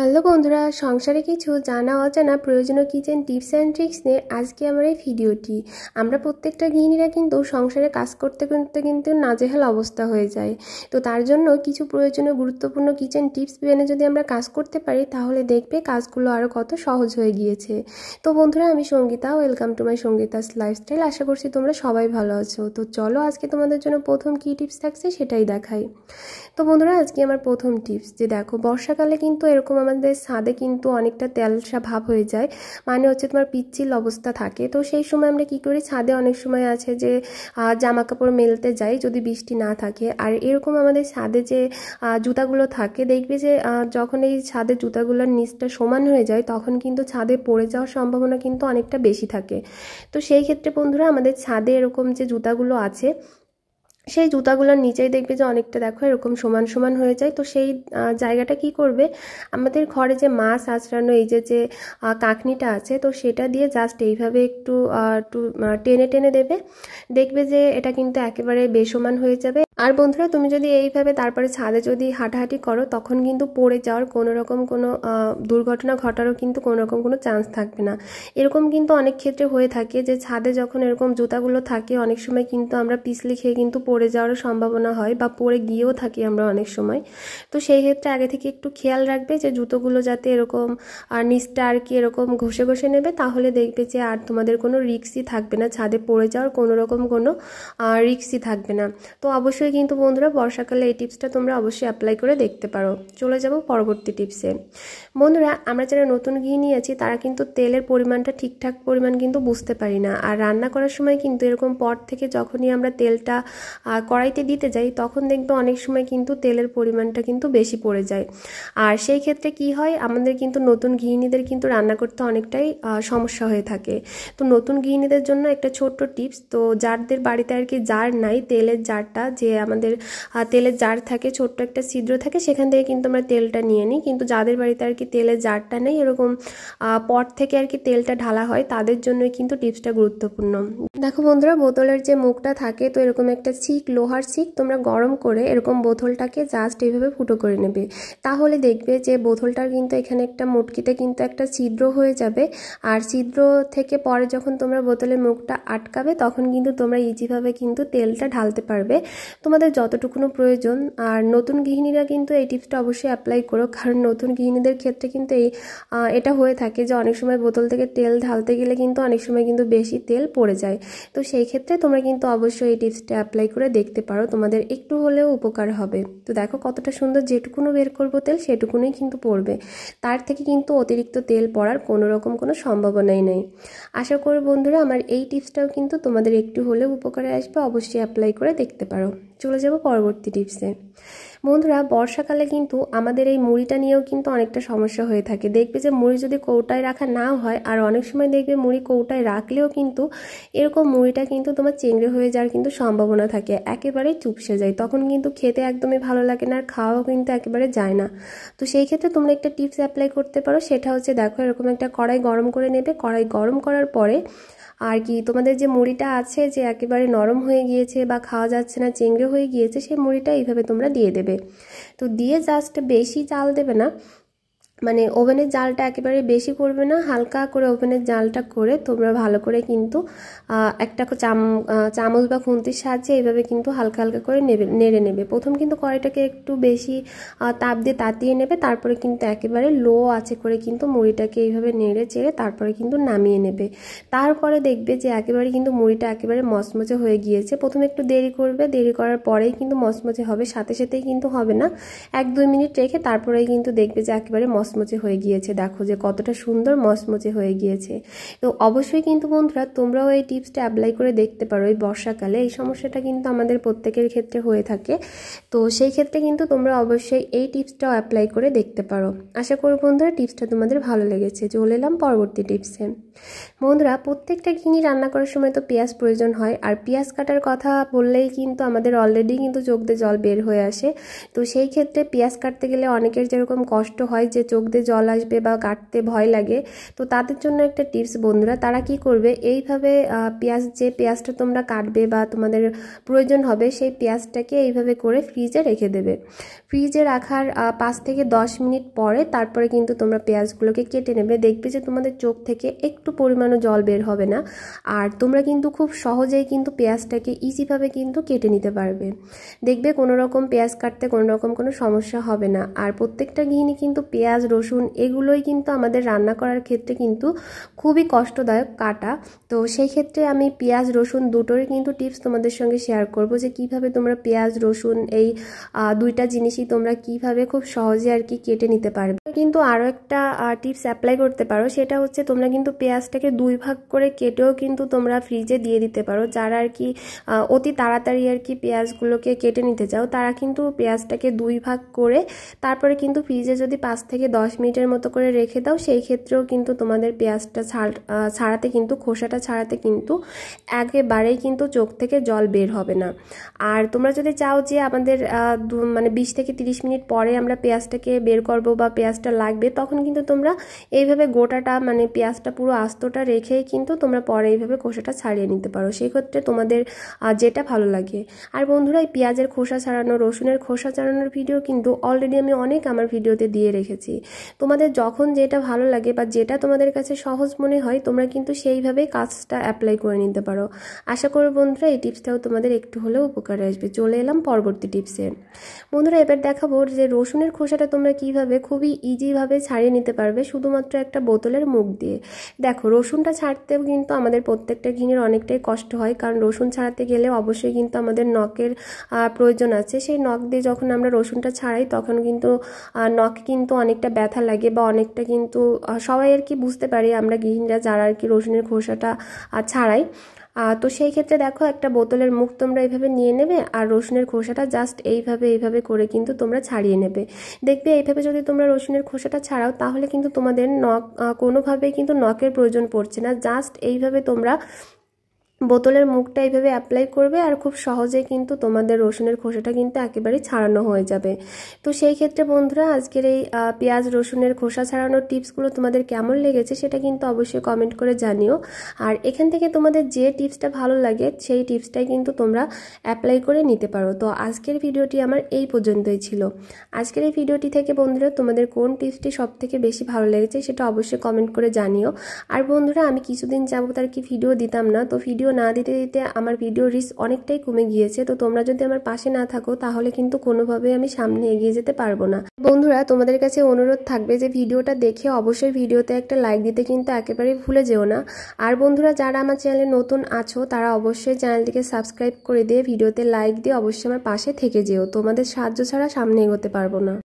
Hello বন্ধুরা, সংসারে কিছু জানা অজানা প্রয়োজনীয় কিচেন টিপস অ্যান্ড ট্রিক্স নিয়ে আজকে আমার এই ভিডিওটি। আমরা প্রত্যেকটা গৃহিণীরা কিন্তু সংসারে কাজ করতে করতে কিন্তু নাজেহাল অবস্থা হয়ে যায়। তো তার জন্য কিছু প্রয়োজনীয় গুরুত্বপূর্ণ কিচেন টিপস মেনে যদি আমরা কাজ করতে পারি তাহলে দেখবে কাজগুলো আরও কত সহজ হয়ে গিয়েছে। তো বন্ধুরা, আমি Sangeeta, welcome to my Sangeeta's lifestyle. আশা করছি তোমরা সবাই ভালো আছো। তো চলো আজকে তোমাদের জন্য প্রথম কী টিপস থাকছে সেটাই দেখাই। তো বন্ধুরা, আজকে আমার প্রথম টিপস যে দেখো, বর্ষাকালে কিন্তু এরকম আমাদের ছাদে কিন্তু অনেকটা তেলসা ভাব হয়ে যায়, মানে হচ্ছে তোমার পিচ্ছিল অবস্থা থাকে। তো সেই সময় আমরা কি করি, ছাদে অনেক সময় আছে যে জামা কাপড় মেলতে যাই যদি বৃষ্টি না থাকে। আর এরকম আমাদের ছাদে যে জুতাগুলো থাকে, দেখবে যে যখন এই ছাদের জুতাগুলোর নিচটা সমান হয়ে যায় তখন কিন্তু ছাদে পড়ে যাওয়ার সম্ভাবনা কিন্তু অনেকটা বেশি থাকে। তো সেই ক্ষেত্রে বন্ধুরা, আমাদের ছাদে এরকম যে জুতাগুলো আছে সেই জুতাগুলোর নিচেই দেখবে যে অনেকটা দেখো এরকম সমান সমান হয়ে যায়। তো সেই জায়গাটা কি করবে, আমাদের ঘরে যে মাছ আঁচড়ানো এই যে কাঁকনিটা আছে, তো সেটা দিয়ে জাস্ট এইভাবে একটু টেনে টেনে দেবে, দেখবে যে এটা কিন্তু একেবারে বেসমান হয়ে যাবে। আর বন্ধুরা, তুমি যদি এইভাবে তারপরে ছাদে যদি হাঁটাহাঁটি করো তখন কিন্তু পড়ে যাওয়ার কোনো রকম কোনো দুর্ঘটনা ঘটারও কিন্তু কোনো রকম কোনো চান্স থাকবে না। এরকম কিন্তু অনেক ক্ষেত্রে হয়ে থাকে যে ছাদে যখন এরকম জুতাগুলো থাকে অনেক সময় কিন্তু আমরা পিছলি খেয়ে কিন্তু পড়ে যাওয়ারও সম্ভাবনা হয় বা পড়ে গিয়েও থাকি আমরা অনেক সময়। তো সেই ক্ষেত্রে আগে থেকে একটু খেয়াল রাখবে যে জুতোগুলো যাতে এরকম নিচটা আর কি এরকম ঘষে ঘষে নেবে, তাহলে দেখবে যে আর তোমাদের কোনো রিস্কই থাকবে না, ছাদে পড়ে যাওয়ার কোনো রকম কোনো রিস্কই থাকবে না। তো অবশ্যই কিন্তু বন্ধুরা, বর্ষাকালে এই টিপসটা তোমরা অবশ্যই অ্যাপ্লাই করে দেখতে পারো। চলে যাব পরবর্তী টিপসে। বন্ধুরা, আমরা যারা নতুন গৃহিণী আছি তারা কিন্তু তেলের পরিমাণটা ঠিকঠাক পরিমাণ কিন্তু বুঝতে পারি না। আর রান্না করার সময় কিন্তু এরকম পট থেকে যখনই আমরা তেলটা কড়াইতে দিতে যাই তখন দেখবে অনেক সময় কিন্তু তেলের পরিমাণটা কিন্তু বেশি পড়ে যায়। আর সেই ক্ষেত্রে কি হয়, আমাদের কিন্তু নতুন গৃহিণীদের কিন্তু রান্না করতে অনেকটাই সমস্যা হয়ে থাকে। তো নতুন গৃহিণীদের জন্য একটা ছোট্ট টিপস, তো যাদের বাড়িতে আর কি জার নাই, তেলের জারটা যে আমাদের তেলের জার থাকে, ছোট্ট একটা ছিদ্র থাকে, সেখান থেকে কিন্তু আমরা তেলটা নিয়ে নিই। কিন্তু যাদের বাড়িতে আর কি তেলের জারটা নেই, এরকম পট থেকে আর কি তেলটা ঢালা হয়, তাদের জন্যই কিন্তু টিপসটা গুরুত্বপূর্ণ। দেখো বন্ধুরা, বোতলের যে মুখটা থাকে, তো এরকম একটা ছিক, লোহার ছিক তোমরা গরম করে এরকম বোতলটাকে জাস্ট এইভাবে ফুটো করে নেবে। তাহলে দেখবে যে বোতলটার কিন্তু এখানে একটা মুটকিতে কিন্তু একটা ছিদ্র হয়ে যাবে। আর ছিদ্র থেকে পরে যখন তোমরা বোতলের মুখটা আটকাবে তখন কিন্তু তোমরা ইজিভাবে কিন্তু তেলটা ঢালতে পারবে তোমাদের যতটুকুনো প্রয়োজন। আর নতুন গৃহিণীরা কিন্তু এই টিপসটা অবশ্যই অ্যাপ্লাই করো, কারণ নতুন গৃহিণীদের ক্ষেত্রে কিন্তু এটা হয়ে থাকে যে অনেক সময় বোতল থেকে তেল ঢালতে গেলে কিন্তু অনেক সময় কিন্তু বেশি তেল পড়ে যায়। তো সেই ক্ষেত্রে তোমরা কিন্তু অবশ্যই এই টিপসটা অ্যাপ্লাই করে দেখতে পারো, তোমাদের একটু হলেও উপকার হবে। তো দেখো কতটা সুন্দর, যেটুকুনো বের করবো তেল সেটুকুনই কিন্তু পড়বে, তার থেকে কিন্তু অতিরিক্ত তেল পড়ার কোনো রকম কোনো সম্ভাবনাই নেই। আশা করি বন্ধুরা, আমার এই টিপসটাও কিন্তু তোমাদের একটু হলেও উপকারে আসবে, অবশ্যই অ্যাপ্লাই করে দেখতে পারো। চলে যাব পরবর্তী টিপসে। বন্ধুরা, বর্ষাকালে কিন্তু আমাদের এই মুড়িটা নিয়েও কিন্তু অনেকটা সমস্যা হয়ে থাকে। দেখবে যে মুড়ি যদি কৌটায় রাখা না হয়, আর অনেক সময় দেখবে মুড়ি কৌটায় রাখলেও কিন্তু এরকম মুড়িটা কিন্তু তোমার চেংড়ে হয়ে যাওয়ার কিন্তু সম্ভাবনা থাকে, একেবারেই চুপসে যায়, তখন কিন্তু খেতে একদমই ভালো লাগে না, আর খাওয়াও কিন্তু একেবারে যায় না। তো সেই ক্ষেত্রে তোমরা একটা টিপস অ্যাপ্লাই করতে পারো, সেটা হচ্ছে দেখো এরকম একটা কড়াই গরম করে নেবে। কড়াই গরম করার পরে আর কি তোমাদের যে মুড়িটা আছে যে একেবারে নরম হয়ে গিয়েছে বা খাওয়া যাচ্ছে না, চেংড়ে হয়ে গিয়েছে, সেই মুড়িটা এইভাবে তোমরা দিয়ে দেবে। তো দিয়ে জাস্ট বেশি জাল দেবে না, মানে ওভেনের জালটা একেবারে বেশি করবে না, হালকা করে ওভেনের জালটা করে তোমরা ভালো করে কিন্তু একটা চামচ বা খুন্তির সাহায্যে এইভাবে কিন্তু হালকা হালকা করে নেড়ে নেবে। প্রথম কিন্তু কড়াইটাকে একটু বেশি তাপ দিয়ে তাতিয়ে নেবে, তারপরে কিন্তু একেবারে লো আঁচে করে কিন্তু মুড়িটাকে এইভাবে নেড়ে চেড়ে তারপরে কিন্তু নামিয়ে নেবে। তারপরে দেখবে যে একেবারে কিন্তু মুড়িটা একেবারে মচমচে হয়ে গিয়েছে। প্রথমে একটু দেরি করবে, দেরি করার পরেই কিন্তু মচমচে হবে, সাথে সাথেই কিন্তু হবে না, 1-2 মিনিট রেখে তারপরেই কিন্তু দেখবে যে একেবারে মচমচে হয়ে গিয়েছে। দেখো যে কতটা সুন্দর মচমচে হয়ে গিয়েছে। তো অবশ্যই কিন্তু বন্ধুরা, তোমরাও এই টিপসটা অ্যাপ্লাই করে দেখতে পারো। এই বর্ষাকালে এই সমস্যাটা কিন্তু আমাদের প্রত্যেকের ক্ষেত্রে হয়ে থাকে, তো সেই ক্ষেত্রে কিন্তু তোমরা অবশ্যই এই টিপসটাও অ্যাপ্লাই করে দেখতে পারো। আশা করি বন্ধুরা টিপসটা তোমাদের ভালো লেগেছে। চলে এলাম পরবর্তী টিপসে। বন্ধুরা, প্রত্যেকটা গৃহিণী রান্না করার সময় তো পেঁয়াজ প্রয়োজন হয়, আর পেঁয়াজ কাটার কথা বললেই কিন্তু আমাদের অলরেডি কিন্তু চোখ দিয়ে জল বের হয়ে আসে। তো সেই ক্ষেত্রে পেঁয়াজ কাটতে গেলে অনেকের যেরকম কষ্ট হয় যে চোখ চোখ দিয়ে জল আসবে বা কাটতে ভয় লাগে, তো তাদের জন্য একটা টিপস বন্ধুরা। তারা কি করবে, এইভাবে যে পেঁয়াজটা তোমরা কাটবে বা তোমাদের প্রয়োজন হবে সেই পেঁয়াজটাকে এইভাবে করে ফ্রিজে রেখে দেবে। ফ্রিজে রাখার 5 থেকে 10 মিনিট পরে তারপরে কিন্তু তোমরা পেঁয়াজগুলোকে কেটে নেবে। দেখবে যে তোমাদের চোখ থেকে একটু পরিমাণও জল বের হবে না, আর তোমরা কিন্তু খুব সহজেই কিন্তু পেঁয়াজটাকে ইজিভাবে কিন্তু কেটে নিতে পারবে। দেখবে কোনো রকম পেঁয়াজ কাটতে কোনো রকম কোনো সমস্যা হবে না। আর প্রত্যেকটা গৃহিণী কিন্তু পেঁয়াজ রসুন এগুলোই কিন্তু আমাদের রান্না করার ক্ষেত্রে কিন্তু খুবই কষ্টদায়ক কাটা। তো সেই ক্ষেত্রে আমি পেঁয়াজ রসুন দুটোরই কিন্তু টিপস তোমাদের সঙ্গে শেয়ার করব, যে কিভাবে তোমরা পেঁয়াজ রসুন এই দুইটা জিনিসই তোমরা কিভাবে খুব সহজে আর কি কেটে নিতে পারবে। কিন্তু আরও একটা টিপস অ্যাপ্লাই করতে পারো, সেটা হচ্ছে তোমরা কিন্তু পেঁয়াজটাকে 2 ভাগ করে কেটেও কিন্তু তোমরা ফ্রিজে দিয়ে দিতে পারো। যারা আর কি অতি তাড়াতাড়ি আর কি পেঁয়াজগুলোকে কেটে নিতে চাও, তারা কিন্তু পেঁয়াজটাকে 2 ভাগ করে তারপরে কিন্তু ফ্রিজে যদি 5 থেকে 10 মিনিটের মতো করে রেখে দাও, সেই ক্ষেত্রেও কিন্তু তোমাদের পেঁয়াজটা ছাড়াতে কিন্তু খোসাটা ছাড়াতে কিন্তু একেবারেই কিন্তু চোখ থেকে জল বের হবে না। আর তোমরা যদি চাও যে আমাদের মানে 20 থেকে 30 মিনিট পরে আমরা পেঁয়াজটাকে বের করব বা পেঁয়াজটা লাগবে, তখন কিন্তু তোমরা এইভাবে গোটাটা মানে পেঁয়াজটা পুরো আস্তটা রেখেই কিন্তু তোমরা পরে এইভাবে খোসাটা ছাড়িয়ে নিতে পারো, সেই ক্ষেত্রে তোমাদের যেটা ভালো লাগে। আর বন্ধুরা, এই পেঁয়াজের খোসা ছাড়ানো রসুনের খোসা ছাড়ানোর ভিডিও কিন্তু অলরেডি আমি অনেক আমার ভিডিওতে দিয়ে রেখেছি। তোমাদের যখন যেটা ভালো লাগে বা যেটা তোমাদের কাছে সহজ মনে হয়, তোমরা কিন্তু সেইভাবেই কাজটা অ্যাপ্লাই করে নিতে পারো। আশা করি বন্ধুরা এই টিপসটাও তোমাদের একটু হলেও উপকারে আসবে। চলে এলাম পরবর্তী টিপসে। বন্ধুরা, এবার দেখাবো যে রসুনের খোসাটা তোমরা কিভাবে খুবই ইজিভাবে ছাড়িয়ে নিতে পারবে শুধুমাত্র একটা বোতলের মুখ দিয়ে। দেখো, রসুনটা ছাড়তেও কিন্তু আমাদের প্রত্যেকটা গৃহিণীর অনেকটাই কষ্ট হয়, কারণ রসুন ছাড়াতে গেলে অবশ্যই কিন্তু আমাদের নখের প্রয়োজন আছে। সেই নখ দিয়ে যখন আমরা রসুনটা ছাড়াই তখন কিন্তু নখ কিন্তু অনেকটা ব্যথা লাগে বা অনেকটা কিন্তু সবাই আর কি বুঝতে পারি আমরা গৃহিণীরা যারা আর কি রসুনের খোসাটা ছাড়াই। তো সেই ক্ষেত্রে দেখো, একটা বোতলের মুখ তোমরা এইভাবে নিয়ে নেবে আর রসুনের খোসাটা জাস্ট এইভাবে করে কিন্তু তোমরা ছাড়িয়ে নেবে। দেখবে এইভাবে যদি তোমরা রসুনের খোসাটা ছাড়াও, তাহলে কিন্তু তোমাদের নখ কোনোভাবেই কিন্তু নখের প্রয়োজন পড়ছে না। জাস্ট এইভাবে তোমরা বোতলের মুখটা এইভাবে অ্যাপ্লাই করবে আর খুব সহজেই কিন্তু তোমাদের রসুনের খোসাটা কিন্তু একেবারেই ছাড়ানো হয়ে যাবে। তো সেই ক্ষেত্রে বন্ধুরা, আজকের এই পেঁয়াজ রসুনের খোসা ছাড়ানোর টিপসগুলো তোমাদের কেমন লেগেছে সেটা কিন্তু অবশ্যই কমেন্ট করে জানিও। আর এখান থেকে তোমাদের যে টিপসটা ভালো লাগে সেই টিপসটাই কিন্তু তোমরা অ্যাপ্লাই করে নিতে পারো। তো আজকের ভিডিওটি আমার এই পর্যন্তই ছিল। আজকের এই ভিডিওটি থেকে বন্ধুরা তোমাদের কোন টিপসটি সবথেকে বেশি ভালো লেগেছে সেটা অবশ্যই কমেন্ট করে জানিও। আর বন্ধুরা, আমি কিছুদিন যাবত আর কি ভিডিও দিতাম না, তো ভিডিও না দিতে দিতে আমার ভিডিও রিচ অনেকটাই কমে গিয়েছে। তো তোমরা যদি আমার পাশে না থাকো তাহলে কিন্তু কোনোভাবে আমি সামনে এগিয়ে যেতে পারবো না। বন্ধুরা, তোমাদের কাছে অনুরোধ থাকবে যে ভিডিওটা দেখে অবশ্যই ভিডিওতে একটা লাইক দিতে কিন্তু একেবারেই ভুলে যেও না। আর বন্ধুরা, যারা আমার চ্যানেলে নতুন আছো তারা অবশ্যই চ্যানেলটিকে সাবস্ক্রাইব করে দিয়ে ভিডিওতে লাইক দিয়ে অবশ্যই আমার পাশে থেকে যেও। তোমাদের সাহায্য ছাড়া সামনে এগোতে পারবো না।